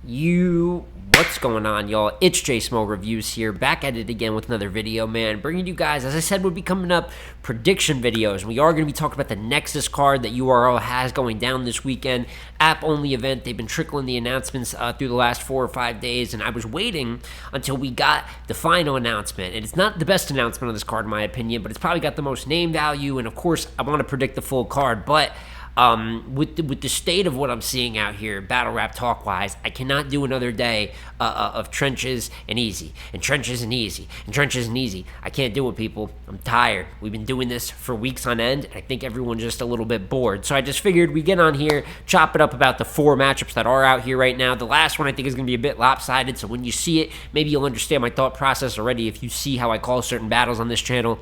What's going on, y'all? It's J Smo Reviews here, back at it again with another video, man. Bringing you guys, as I said, we'll be coming up prediction videos. We are going to be talking about the Nexus card that URL has going down this weekend. App-only event. They've been trickling the announcements through the last 4 or 5 days, and I was waiting until we got the final announcement. And it's not the best announcement on this card, in my opinion, but it's probably got the most name value, and of course, I want to predict the full card, but with the state of what I'm seeing out here, battle rap talk wise, I cannot do another day of trenches and easy, and trenches and easy, and trenches and easy. I can't do it, people. I'm tired. We've been doing this for weeks on end, and I think everyone's just a little bit bored. So I just figured we get on here, chop it up about the 4 matchups that are out here right now. The last one I think is going to be a bit lopsided, so when you see it, maybe you'll understand my thought process already if you see how I call certain battles on this channel.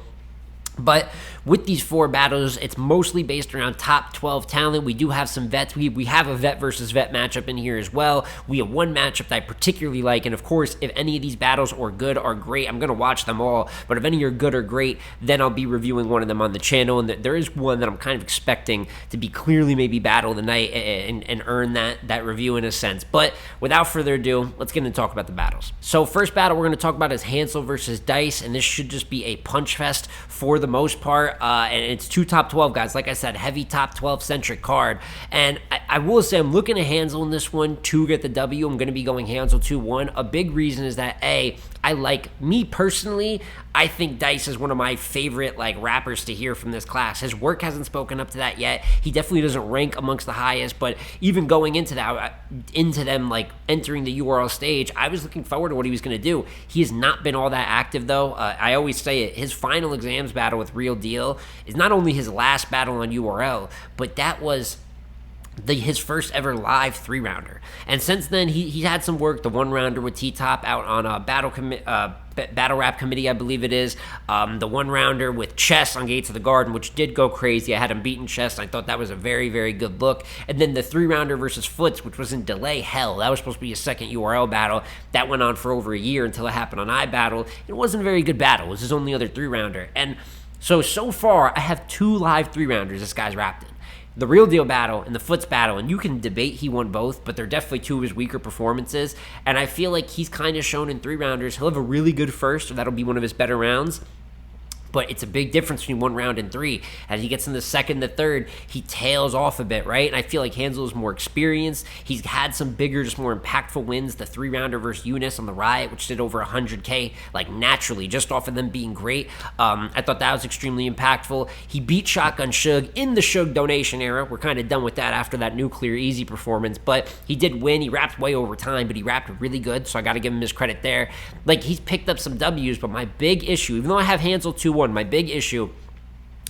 But with these 4 battles, it's mostly based around top 12 talent. We do have some vets. We have a vet versus vet matchup in here as well. We have one matchup that I particularly like, and of course, if any of these battles are good or great, I'm going to watch them all. But if any are good or great, then I'll be reviewing one of them on the channel, and there is one that I'm kind of expecting to be clearly maybe battle of the night and earn that review in a sense. But without further ado, let's get into talk about the battles. So first battle we're going to talk about is Hansel versus Dice, and this should just be a punch fest for the most part, and it's 2 top 12 guys. Like I said, heavy top 12 centric card, and I will say I'm looking at Hansel in this one to get the W. I'm going to be going Hansel 2-1. A big reason is that I like, me personally, I think Dice is one of my favorite rappers to hear from this class. His work hasn't spoken up to that yet. He definitely doesn't rank amongst the highest, but even going into that, into them entering the URL stage, I was looking forward to what he was going to do. He has not been all that active though. I always say it, his final exams battle with Real Deal is not only his last battle on URL, but that was his first ever live 3-rounder. And since then, he had some work, the 1-rounder with T-Top out on a Battle Rap Committee, I believe it is. The 1-rounder with Chess on Gates of the Garden, which did go crazy. I had him beating Chess. I thought that was a very, very good look. And then the 3-rounder versus Foots, which was in delay hell. That was supposed to be a second URL battle. That went on for over a year until it happened on iBattle. It wasn't a very good battle. It was his only other 3-rounder. And so far, I have 2 live 3-rounders this guy's rapped in. The Real Deal battle and the Foots battle, and you can debate he won both, but they're definitely 2 of his weaker performances, and I feel like he's kind of shown in 3-rounders. He'll have a really good first, so that'll be one of his better rounds. But it's a big difference between 1 round and 3. As he gets in the second, the third, he tails off a bit, right? And I feel like Hansel is more experienced. He's had some bigger, just more impactful wins. The 3-rounder versus Eunice on the Riot, which did over 100K, naturally, just off of them being great. I thought that was extremely impactful. He beat Shotgun Suge in the Suge donation era. We're kind of done with that after that Nuclear Easy performance. But he did win. He rapped way over time, but he rapped really good, so I got to give him his credit there. He's picked up some W's, but my big issue, even though I have Hansel 2-1, my big issue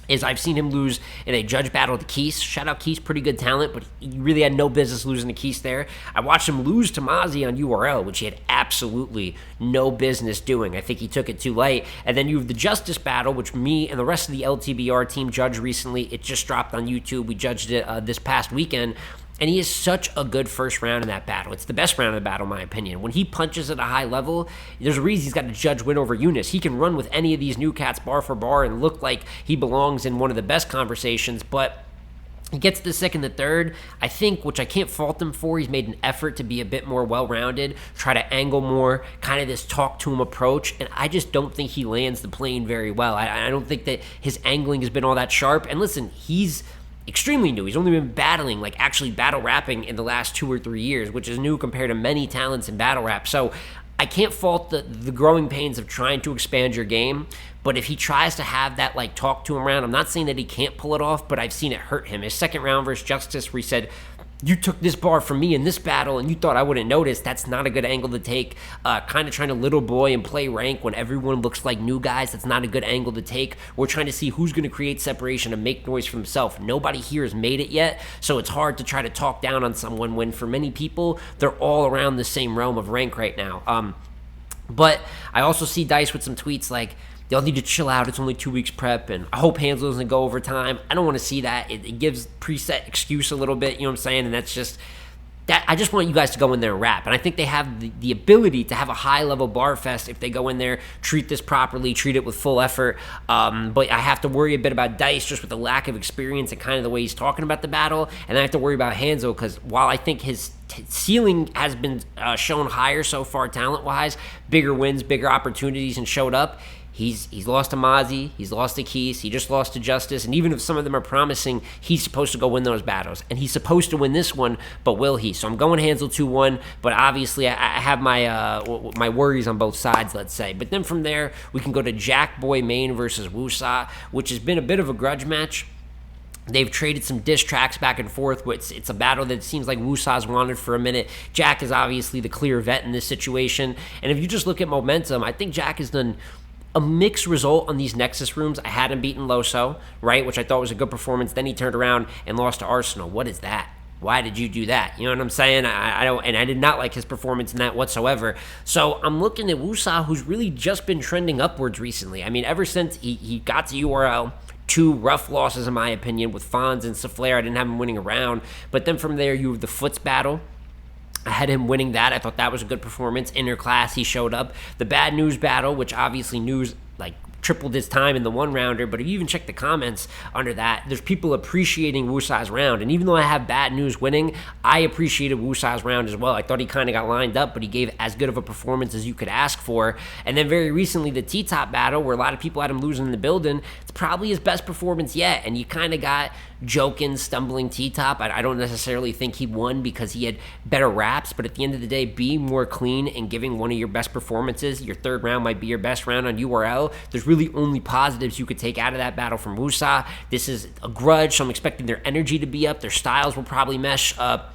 is I've seen him lose in a judge battle to Keese. Shout out Keese, pretty good talent, but he really had no business losing to Keese there. I watched him lose to Mozzie on URL, which he had absolutely no business doing. I think he took it too late. And then you have the Justice battle, which me and the rest of the LTBR team judged recently. It just dropped on YouTube. We judged it this past weekend. And he is such a good first round in that battle. It's the best round of the battle, in my opinion. When he punches at a high level, there's a reason he's got a judge win over Eunice. He can run with any of these new cats bar for bar and look like he belongs in one of the best conversations, but he gets the second, the third, I think, which I can't fault him for. He's made an effort to be a bit more well-rounded, try to angle more, kind of this talk-to-him approach, and I just don't think he lands the plane very well. I don't think that his angling has been all that sharp. And listen, he's extremely new. He's only been battling, actually battle rapping in the last 2 or 3 years, which is new compared to many talents in battle rap. So I can't fault the growing pains of trying to expand your game, but if he tries to have that talk to him round, I'm not saying that he can't pull it off, but I've seen it hurt him. His second round versus Justice, where he said, you took this bar from me in this battle and you thought I wouldn't notice. That's not a good angle to take. Kind of trying to little boy and play rank when everyone looks like new guys. That's not a good angle to take. We're trying to see who's going to create separation and make noise for himself. Nobody here has made it yet, so it's hard to try to talk down on someone when for many people, they're all around the same realm of rank right now. But I also see Dice with some tweets like, y'all need to chill out, it's only 2 weeks prep, and I hope Hansel doesn't go overtime. I don't want to see that. It gives preset excuse a little bit, you know what I'm saying? And that's just, that I just want you guys to go in there and rap. And I think they have the ability to have a high-level bar fest if they go in there, treat this properly, treat it with full effort. But I have to worry a bit about Dice just with the lack of experience and kind of the way he's talking about the battle. And I have to worry about Hansel because while I think his ceiling has been shown higher so far talent-wise, bigger wins, bigger opportunities, and showed up. He's lost to Mozzie, he's lost to Keys, he just lost to Justice, and even if some of them are promising, he's supposed to go win those battles, and he's supposed to win this one, but will he? So I'm going Hansel 2-1, but obviously I have my worries on both sides, let's say. But then from there, we can go to Jackboy Main versus Wooa, which has been a bit of a grudge match. They've traded some diss tracks back and forth. It's a battle that seems like Woosa's wanted for a minute. Jack is obviously the clear vet in this situation, and if you just look at momentum, I think Jack has done a mixed result on these Nexus rooms. I had him beaten Loso, right, which I thought was a good performance. Then he turned around and lost to Arsenal. What is that? Why did you do that? You know what I'm saying? I don't, and I did not like his performance in that whatsoever. So I'm looking at Wooa, who's really just been trending upwards recently. I mean, ever since he got to URL, 2 rough losses in my opinion with Fonz and Saflare. I didn't have him winning a round. But then from there, you have the Foots battle. I had him winning that. I thought that was a good performance. Interclass, he showed up. The Bad News battle, which obviously News tripled his time in the 1-rounder, but if you even check the comments under that, there's people appreciating Woosa's round, and even though I have Bad News winning, I appreciated Woosa's round as well. I thought he kind of got lined up, but he gave as good of a performance as you could ask for. And then very recently, the T-Top battle, where a lot of people had him losing in the building, it's probably his best performance yet, and you kind of got joking, stumbling T-Top. I don't necessarily think he won because he had better raps, but at the end of the day, being more clean and giving one of your best performances, your 3rd round might be your best round on URL. There's really only positives you could take out of that battle from Wooa. This is a grudge, so I'm expecting their energy to be up. Their styles will probably mesh up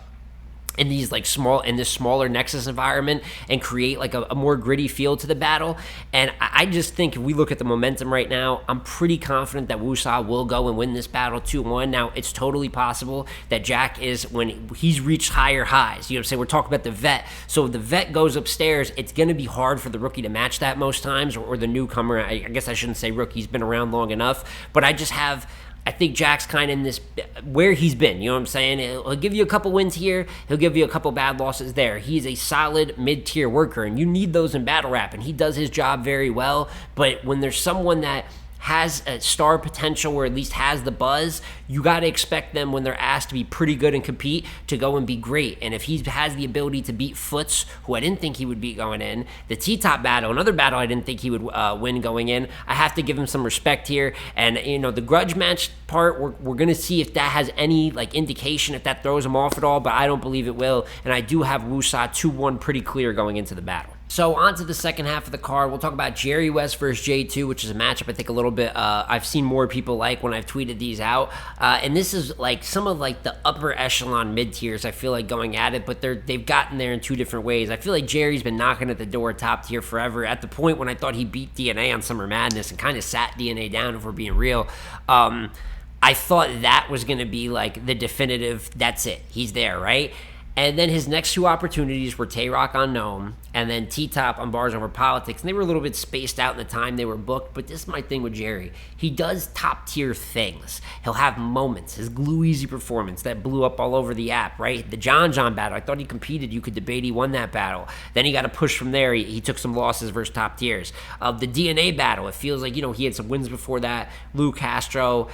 in these this smaller Nexus environment and create like a more gritty feel to the battle. And I just think if we look at the momentum right now, I'm pretty confident that Wooa will go and win this battle 2-1. Now, it's totally possible that Jack is, when he's reached higher highs, you know what I'm saying? We're talking about the vet. So if the vet goes upstairs, it's going to be hard for the rookie to match that most times, or the newcomer. I guess I shouldn't say rookie, he's been around long enough, but I think Jack's kind of in this, where he's been, you know what I'm saying? He'll give you a couple wins here, he'll give you a couple bad losses there. He's a solid mid-tier worker, and you need those in battle rap, and he does his job very well. But when there's someone that has a star potential, or at least has the buzz, you got to expect them, when they're asked to be pretty good and compete, to go and be great. And if he has the ability to beat Foots, who I didn't think he would beat going in, the T-Top battle, another battle I didn't think he would win going in, I have to give him some respect here. And, you know, the grudge match part, we're going to see if that has any, indication, if that throws him off at all, but I don't believe it will. And I do have Wooa 2-1 pretty clear going into the battle. So on to the second half of the card. We'll talk about Jerry Wess versus J2, which is a matchup I think a little bit I've seen more people like when I've tweeted these out. And this is some of the upper echelon mid-tiers, I feel like, going at it, but they've gotten there in 2 different ways. I feel like Jerry's been knocking at the door top tier forever, at the point when I thought he beat DNA on Summer Madness and kind of sat DNA down, if we're being real. I thought that was going to be the definitive, that's it, he's there, right? And then his next 2 opportunities were Tay-Rock on Gnome and then T-Top on Bars Over Politics. And they were a little bit spaced out in the time they were booked, but this is my thing with Jerry. He does top-tier things. He'll have moments. His Glue Easy performance that blew up all over the app, right? The John battle, I thought he competed. You could debate he won that battle. Then he got a push from there. He took some losses versus top tiers. The DNA battle, it feels like, he had some wins before that. Lou Castro,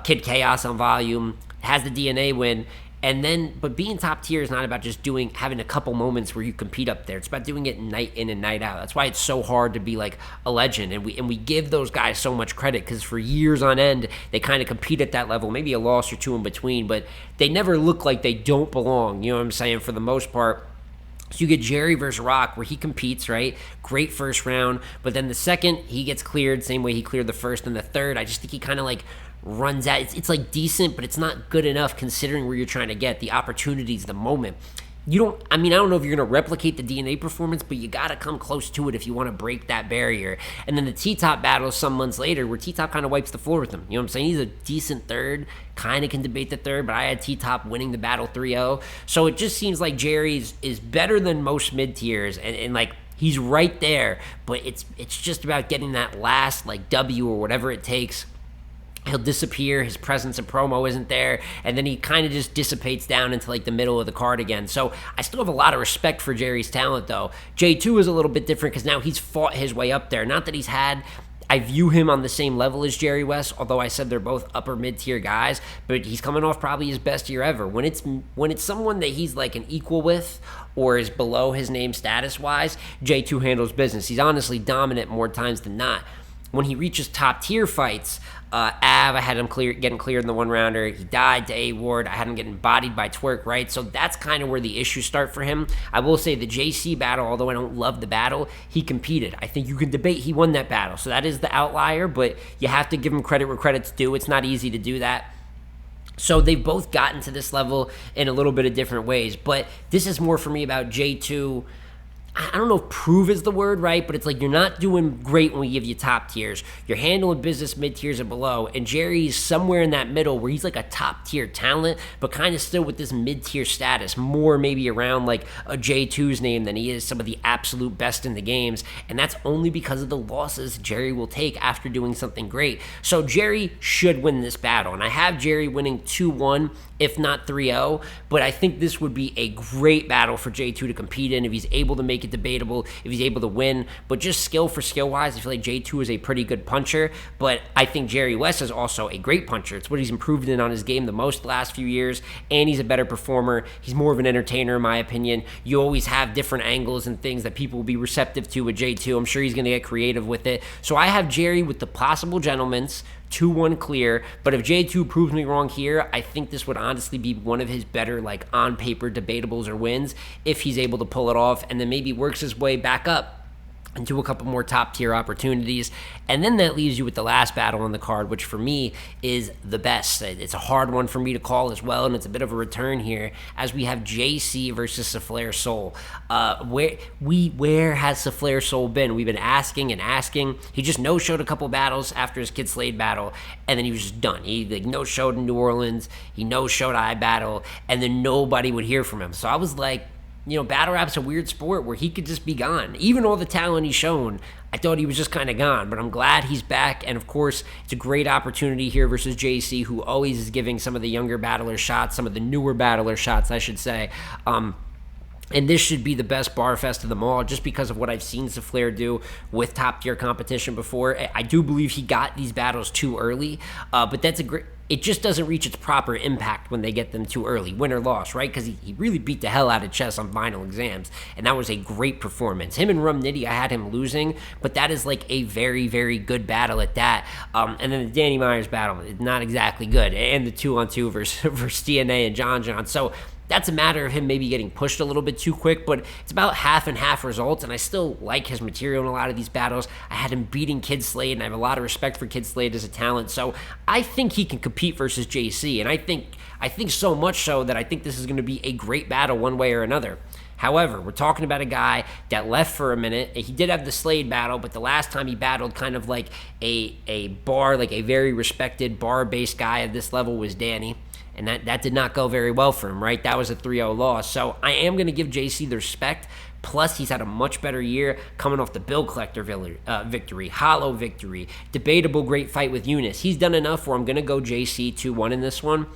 Kid Chaos on Volume, has the DNA win. And then, but being top tier is not about just having a couple moments where you compete up there. It's about doing it night in and night out. That's why it's so hard to be a legend. And we give those guys so much credit, because for years on end, they kind of compete at that level, maybe a loss or 2 in between, but they never look like they don't belong. You know what I'm saying? For the most part. So you get Jerry versus Rock, where he competes, right? Great first round. But then the second, he gets cleared, same way he cleared the first, and the third, I just think he kind of runs out. It's decent, but it's not good enough considering where you're trying to get, the opportunities, the moment. I don't know if you're going to replicate the DNA performance, but you got to come close to it if you want to break that barrier. And then the T-Top battle some months later, where T-Top kind of wipes the floor with him. You know what I'm saying? He's a decent third, kind of can debate the third, but I had T-Top winning the battle 3-0. So it just seems like Jerry's is better than most mid-tiers, and he's right there, but it's just about getting that last W or whatever it takes. He'll disappear, his presence in promo isn't there, and then he kind of just dissipates down into the middle of the card again. So I still have a lot of respect for Jerry's talent, though. J2 is a little bit different because now he's fought his way up there. Not that he's had, I view him on the same level as Jerry Wess, although I said they're both upper mid-tier guys, but he's coming off probably his best year ever. When it's someone that he's like an equal with or is below his name status-wise, J2 handles business. He's honestly dominant more times than not. When he reaches top-tier fights, I had him getting cleared in the one-rounder. He died to A-Ward. I had him getting bodied by Twerk, right? So that's kind of where the issues start for him. I will say the JC battle, although I don't love the battle, he competed. I think you can debate he won that battle. So that is the outlier, but you have to give him credit where credit's due. It's not easy to do that. So they've both gotten to this level in a little bit of different ways. But this is more for me about J2. I don't know if prove is the word, right? But it's like you're not doing great when we give you top tiers. You're handling business mid tiers and below. And Jerry's somewhere in that middle where he's like a top tier talent, but kind of still with this mid tier status, more maybe around like a J2's name than he is some of the absolute best in the games. And that's only because of the losses Jerry will take after doing something great. So Jerry should win this battle. And I have Jerry winning 2-1, if not 3-0. But I think this would be a great battle for J2 to compete in if he's able to make it debatable, if he's able to win. But just skill for skill wise, I feel like J2 is a pretty good puncher, but I think Jerry Wess is also a great puncher. It's what he's improved in on his game the most the last few years, and he's a better performer. He's more of an entertainer in my opinion. You always have different angles and things that people will be receptive to with J2. I'm sure he's going to get creative with it. So I have Jerry with the possible gentlemen's 2-1 clear, but if J2 proves me wrong here, I think this would honestly be one of his better, like, on-paper debatables or wins if he's able to pull it off, and then maybe works his way back up into a couple more top-tier opportunities. And then that leaves you with the last battle on the card, which for me is the best. It's a hard one for me to call as well, and it's a bit of a return here as we have JC versus Saflare Soul. Where has Saflare Soul been? We've been asking and asking. He just no-showed a couple battles after his Kid Slade battle, and then he was just done. He like no-showed in New Orleans. He no-showed iBattle, and then nobody would hear from him. So I was like, you know, battle rap's a weird sport where he could just be gone. Even all the talent he's shown, I thought he was just kind of gone, but I'm glad he's back. And of course, it's a great opportunity here versus JC, who always is giving some of the younger battlers shots, some of the newer battlers shots, I should say. And this should be the best bar fest of them all, just because of what I've seen Saflare do with top-tier competition before. I do believe he got these battles too early, but that's a great... It just doesn't reach its proper impact when they get them too early, win or loss, right? Because he really beat the hell out of chess on final exams, and that was a great performance. Him and Rum Nitty, I had him losing, but that is like a very, very good battle at that. And then the Danny Myers battle is not exactly good, and the 2-on-2 versus DNA and John. So that's a matter of him maybe getting pushed a little bit too quick, but it's about half and half results, and I still like his material in a lot of these battles. I had him beating Kid Slade, and I have a lot of respect for Kid Slade as a talent, so I think he can compete versus JC, and I think so much so that I think this is going to be a great battle one way or another. However, we're talking about a guy that left for a minute. He did have the Slade battle, but the last time he battled kind of like a bar, like a very respected bar-based guy at this level was Danny. And that did not go very well for him, right? That was a 3-0 loss. So I am going to give JC the respect. Plus, he's had a much better year coming off the Bill Collector victory, Hollow victory, debatable great fight with Eunice. He's done enough where I'm going to go JC 2-1 in this one.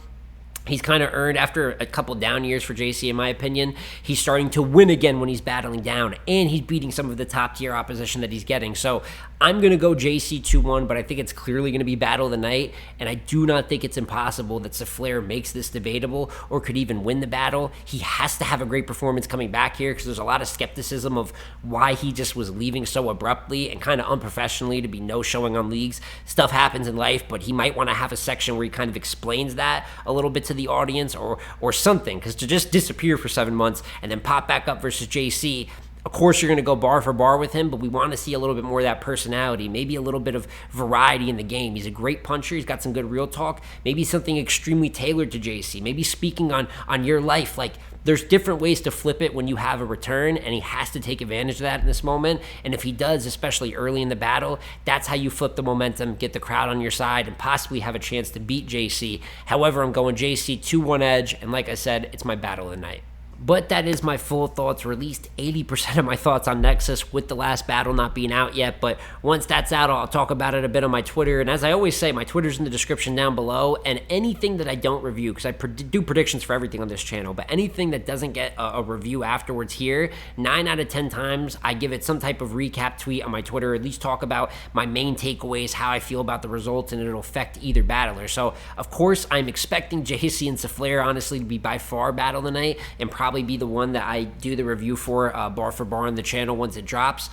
He's kind of earned, after a couple down years for JC, in my opinion, he's starting to win again when he's battling down, and he's beating some of the top-tier opposition that he's getting. So I'm going to go JC 2-1, but I think it's clearly going to be battle of the night, and I do not think it's impossible that Saflare makes this debatable or could even win the battle. He has to have a great performance coming back here, because there's a lot of skepticism of why he just was leaving so abruptly and kind of unprofessionally to be no-showing on leagues. Stuff happens in life, but he might want to have a section where he kind of explains that a little bit to the audience or something, because to just disappear for 7 months and then pop back up versus JC, of course you're going to go bar for bar with him, but we want to see a little bit more of that personality, maybe a little bit of variety in the game. He's a great puncher. He's got some good real talk, maybe something extremely tailored to JC, maybe speaking on your life. Like, there's different ways to flip it when you have a return, and he has to take advantage of that in this moment. And if he does, especially early in the battle, that's how you flip the momentum, get the crowd on your side, and possibly have a chance to beat JC. However, I'm going JC 2-1 edge, and like I said, it's my battle of the night. But that is my full thoughts, or at least 80% of my thoughts on Nexus, with the last battle not being out yet. But once that's out, I'll talk about it a bit on my Twitter. And as I always say, my Twitter's in the description down below. And anything that I don't review, because I do predictions for everything on this channel, but anything that doesn't get a review afterwards here, 9 out of 10 times, I give it some type of recap tweet on my Twitter, or at least talk about my main takeaways, how I feel about the results, and it'll affect either battler. So, of course, I'm expecting JC and Saflare, honestly, to be by far battle of the night, and probably be the one that I do the review for bar on the channel once it drops.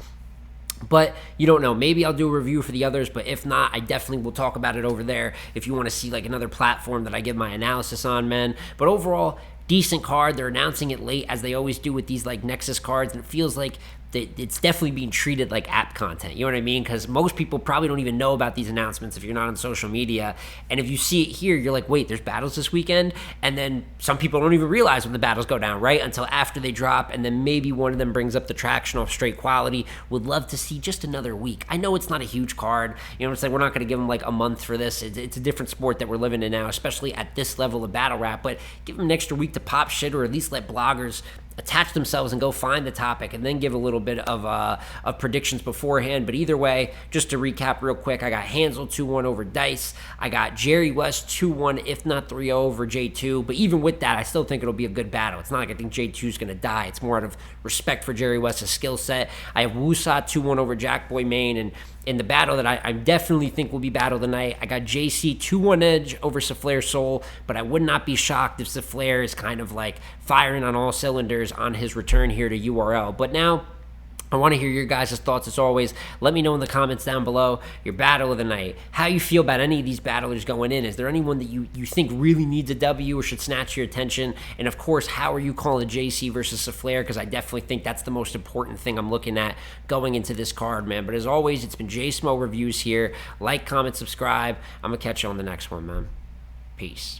But you don't know. Maybe I'll do a review for the others, but if not, I definitely will talk about it over there if you want to see like another platform that I give my analysis on, man. But overall, decent card. They're announcing it late, as they always do with these like Nexus cards, and it feels like it's definitely being treated like app content. You know what I mean? Because most people probably don't even know about these announcements if you're not on social media. And if you see it here, you're like, wait, there's battles this weekend? And then some people don't even realize when the battles go down, right? Until after they drop, and then maybe one of them brings up the traction off straight quality. Would love to see just another week. I know it's not a huge card. You know what I'm saying? We're not going to give them like a month for this. It's a different sport that we're living in now, especially at this level of battle rap. But give them an extra week to pop shit, or at least let bloggers attach themselves and go find the topic, and then give a little bit of predictions beforehand. But either way, just to recap real quick, I got Hansel 2-1 over Dice. I got Jerry Wess 2-1, if not 3-0 over J2. But even with that, I still think it'll be a good battle. It's not like I think J2 is going to die. It's more out of respect for Jerry West's skill set. I have Wooa 2-1 over Jackboy main, and in the battle that I definitely think will be battle tonight, I got JC 2-1 edge over Saflare Soul, but I would not be shocked if Saflare is kind of like firing on all cylinders on his return here to URL. But now, I want to hear your guys' thoughts as always. Let me know in the comments down below your battle of the night. How you feel about any of these battlers going in. Is there anyone that you think really needs a W or should snatch your attention? And of course, how are you calling JC versus Saflare? Because I definitely think that's the most important thing I'm looking at going into this card, man. But as always, it's been JSmo Reviews here. Like, comment, subscribe. I'm going to catch you on the next one, man. Peace.